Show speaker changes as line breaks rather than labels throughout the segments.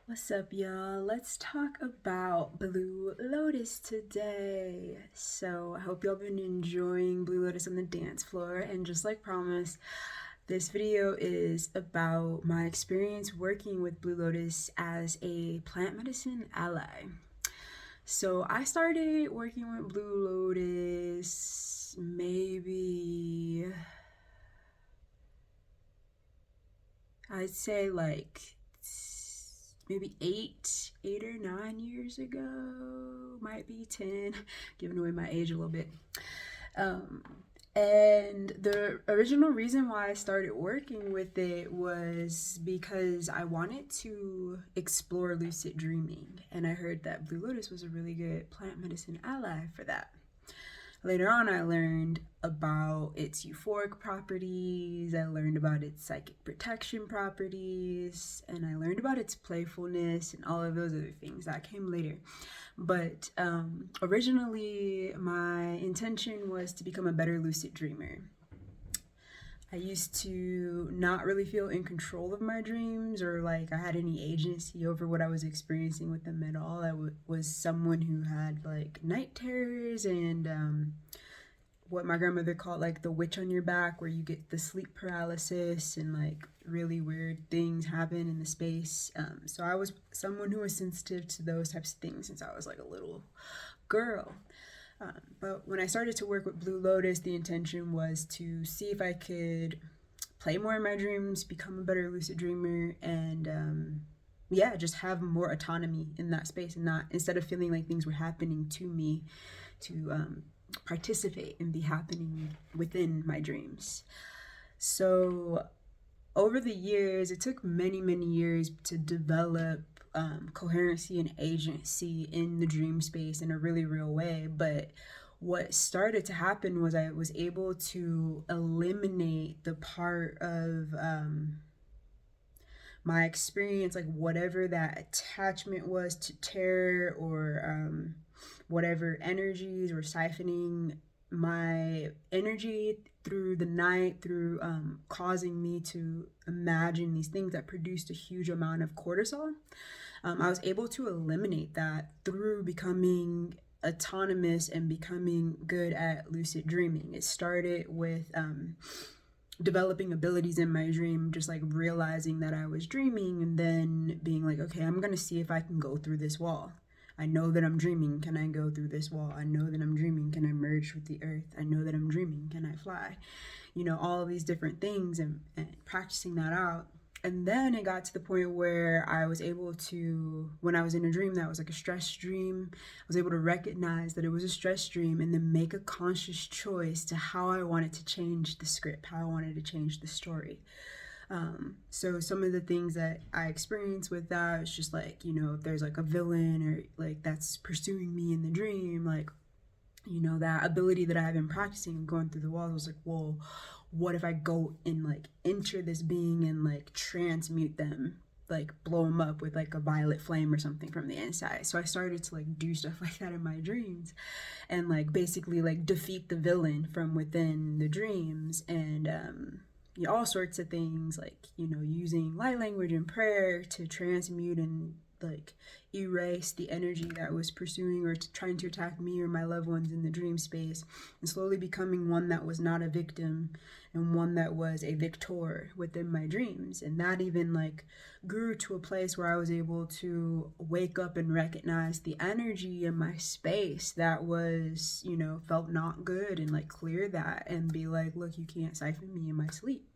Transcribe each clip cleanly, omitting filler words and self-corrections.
What's up, y'all? Let's talk about Blue Lotus today. So, I hope y'all been enjoying Blue Lotus on the dance floor. And just like promised, this video is about my experience working with Blue Lotus as a plant medicine ally. So, I started working with Blue Lotus maybe, I'd say like maybe eight or 9 years ago, might be 10, giving away my age a little bit. Um, and the original reason why I started working with it was because I wanted to explore lucid dreaming, and I heard that Blue Lotus was a really good plant medicine ally for that. Later on, I learned about its euphoric properties, I learned about its psychic protection properties, and I learned about its playfulness and all of those other things that came later. But originally, my intention was to become a better lucid dreamer. I used to not really feel in control of my dreams or like I had any agency over what I was experiencing with them at all. I was someone who had like night terrors and what my grandmother called like the witch on your back, where you get the sleep paralysis and like really weird things happen in the space. So I was someone who was sensitive to those types of things since I was like a little girl. But when I started to work with Blue Lotus, the intention was to see if I could play more in my dreams, become a better lucid dreamer, and yeah, just have more autonomy in that space, and not, instead of feeling like things were happening to me, to participate and be happening within my dreams. So over the years, it took many, many years to develop coherency and agency in the dream space in a really real way. But what started to happen was I was able to eliminate the part of my experience, like whatever that attachment was to terror or whatever energies were siphoning my energy through the night, through causing me to imagine these things that produced a huge amount of cortisol. I was able to eliminate that through becoming autonomous and becoming good at lucid dreaming. It started with developing abilities in my dream, just like realizing that I was dreaming and then being like, okay, I'm gonna see if I can go through this wall. I know that I'm dreaming. Can I go through this wall? I know that I'm dreaming. Can I merge with the earth? I know that I'm dreaming. Can I fly? All of these different things, and practicing that out. And then it got to the point where I was able to, when I was in a dream that was like a stress dream, I was able to recognize that it was a stress dream and then make a conscious choice to how I wanted to change the script, how I wanted to change the story. So some of the things that I experienced with that is just like, if there's like a villain or like that's pursuing me in the dream, like, that ability that I have been practicing going through the walls was like, well, what if I go and like enter this being and like transmute them, like blow them up with like a violet flame or something from the inside. So I started to like do stuff like that in my dreams and like basically like defeat the villain from within the dreams, and all sorts of things, like using light language and prayer to transmute and like erase the energy that was pursuing or trying to attack me or my loved ones in the dream space, and slowly becoming one that was not a victim and one that was a victor within my dreams. And that even like grew to a place where I was able to wake up and recognize the energy in my space that was, felt not good, and like clear that and be like, look, you can't siphon me in my sleep.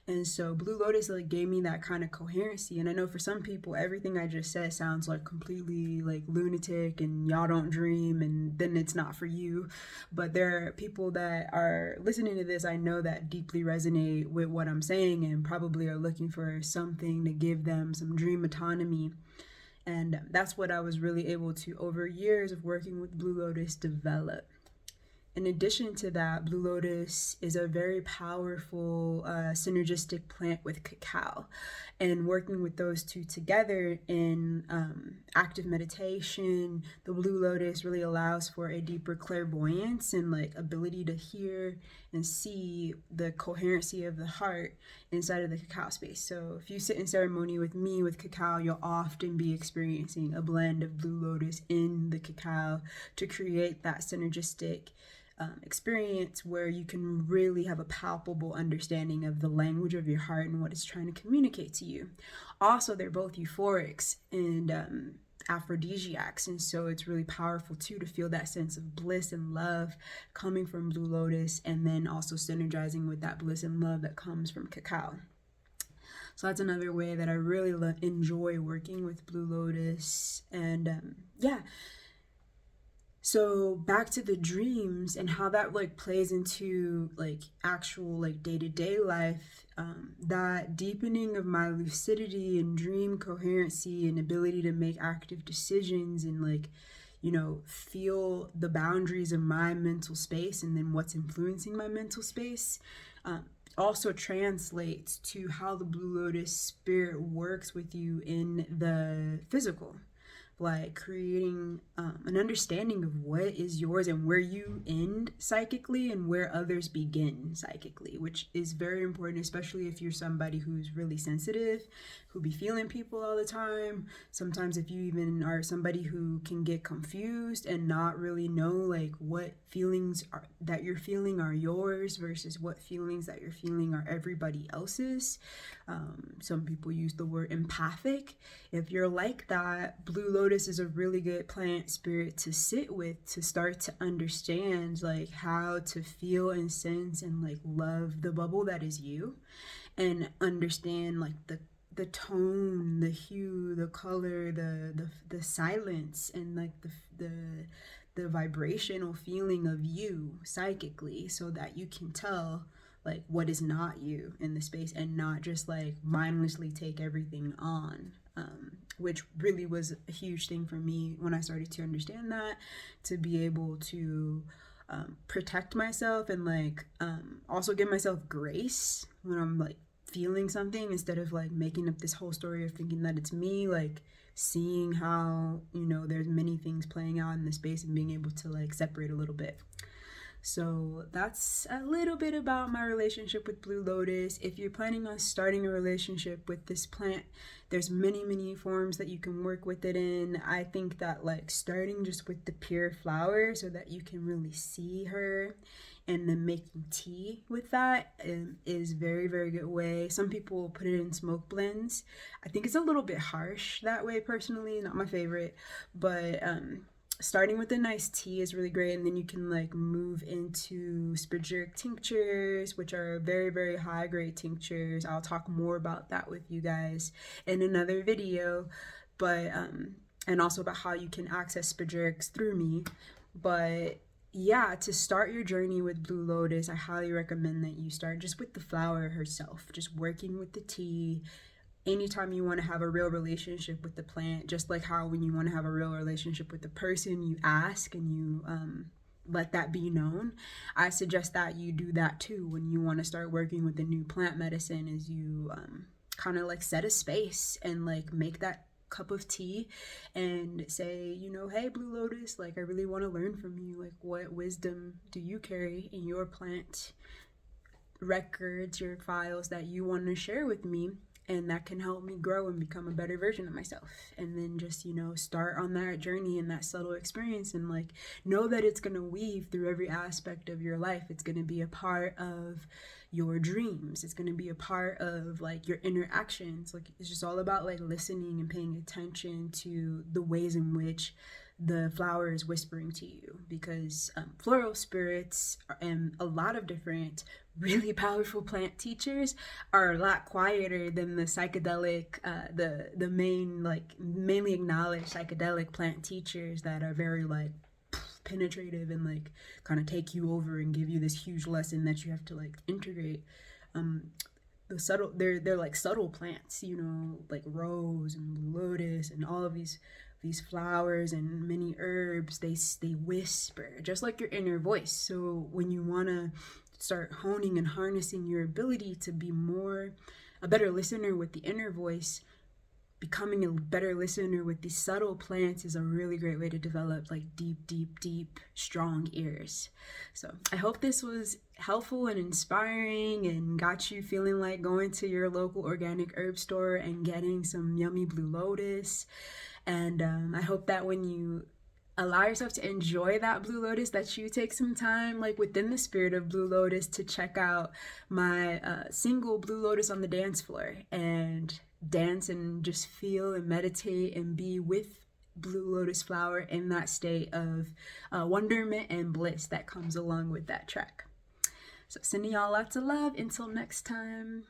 And so Blue Lotus like gave me that kind of coherency. And I know for some people, everything I just said sounds like completely like lunatic and y'all don't dream and then it's not for you. But there are people that are listening to this, I know, that deeply resonate with what I'm saying and probably are looking for something to give them some dream autonomy. And that's what I was really able to, over years of working with Blue Lotus, develop. In addition to that, Blue Lotus is a very powerful synergistic plant with cacao. And working with those two together in active meditation, the Blue Lotus really allows for a deeper clairvoyance and like ability to hear and see the coherency of the heart inside of the cacao space. So if you sit in ceremony with me with cacao, you'll often be experiencing a blend of Blue Lotus in the cacao to create that synergistic experience where you can really have a palpable understanding of the language of your heart and what it's trying to communicate to you. Also, they're both euphorics and aphrodisiacs, and so it's really powerful too to feel that sense of bliss and love coming from Blue Lotus, and then also synergizing with that bliss and love that comes from cacao. So that's another way that I really enjoy working with Blue Lotus. And yeah, so back to the dreams and how that like plays into like actual like day-to-day life. That deepening of my lucidity and dream coherency and ability to make active decisions and like, you know, feel the boundaries of my mental space and then what's influencing my mental space also translates to how the Blue Lotus spirit works with you in the physical, like creating an understanding of what is yours and where you end psychically and where others begin psychically, which is very important, especially if you're somebody who's really sensitive, who be feeling people all the time. Sometimes if you even are somebody who can get confused and not really know like what feelings that you're feeling are yours versus what feelings that you're feeling are everybody else's. Some people use the word empathic. If you're like that, Blue Lotus is a really good plant spirit to sit with, to start to understand like how to feel and sense and like love the bubble that is you, and understand like the tone, the hue, the color, the silence, and like the vibrational feeling of you psychically, so that you can tell like what is not you in the space and not just like mindlessly take everything on, which really was a huge thing for me when I started to understand that, to be able to protect myself and like also give myself grace when I'm like feeling something, instead of like making up this whole story of thinking that it's me, like seeing how, you know, there's many things playing out in the space and being able to like separate a little bit. So that's a little bit about my relationship with Blue Lotus. If you're planning on starting a relationship with this plant, there's many forms that you can work with it in. I think that like starting just with the pure flower so that you can really see her, and then making tea with that is very good way. Some people will put it in smoke blends. I think it's a little bit harsh that way personally, not my favorite, but starting with a nice tea is really great, and then you can like move into spagyric tinctures, which are very high grade tinctures. I'll talk more about that with you guys in another video, but and also about how you can access spagyrics through me. But yeah, to start your journey with Blue Lotus, I highly recommend that you start just with the flower herself, just working with the tea. Anytime you want to have a real relationship with the plant, just like how when you want to have a real relationship with the person, you ask and you let that be known. I suggest that you do that too when you want to start working with the new plant medicine, is you kind of like set a space and like make that cup of tea and say, you know, hey Blue Lotus, like I really want to learn from you, like what wisdom do you carry in your plant records, your files that you want to share with me, and that can help me grow and become a better version of myself. And then just, you know, start on that journey and that subtle experience, and like know that it's going to weave through every aspect of your life. It's going to be a part of your dreams, it's going to be a part of like your interactions. Like it's just all about like listening and paying attention to the ways in which the flower is whispering to you, because floral spirits and a lot of different really powerful plant teachers are a lot quieter than the psychedelic, the main like mainly acknowledged psychedelic plant teachers that are very like penetrative and like kind of take you over and give you this huge lesson that you have to like integrate. The subtle, they're like subtle plants, you know, like rose and Blue Lotus and all of these flowers and many herbs. They whisper just like your inner voice. So when you want to start honing and harnessing your ability to be a better listener with the inner voice, becoming a better listener with these subtle plants is a really great way to develop like deep strong ears. So I hope this was helpful and inspiring and got you feeling like going to your local organic herb store and getting some yummy Blue Lotus. And I hope that when you allow yourself to enjoy that Blue Lotus, that you take some time, like within the spirit of Blue Lotus, to check out my single Blue Lotus on the dance floor and dance and just feel and meditate and be with Blue Lotus flower in that state of wonderment and bliss that comes along with that track. So sending y'all lots of love. Until next time.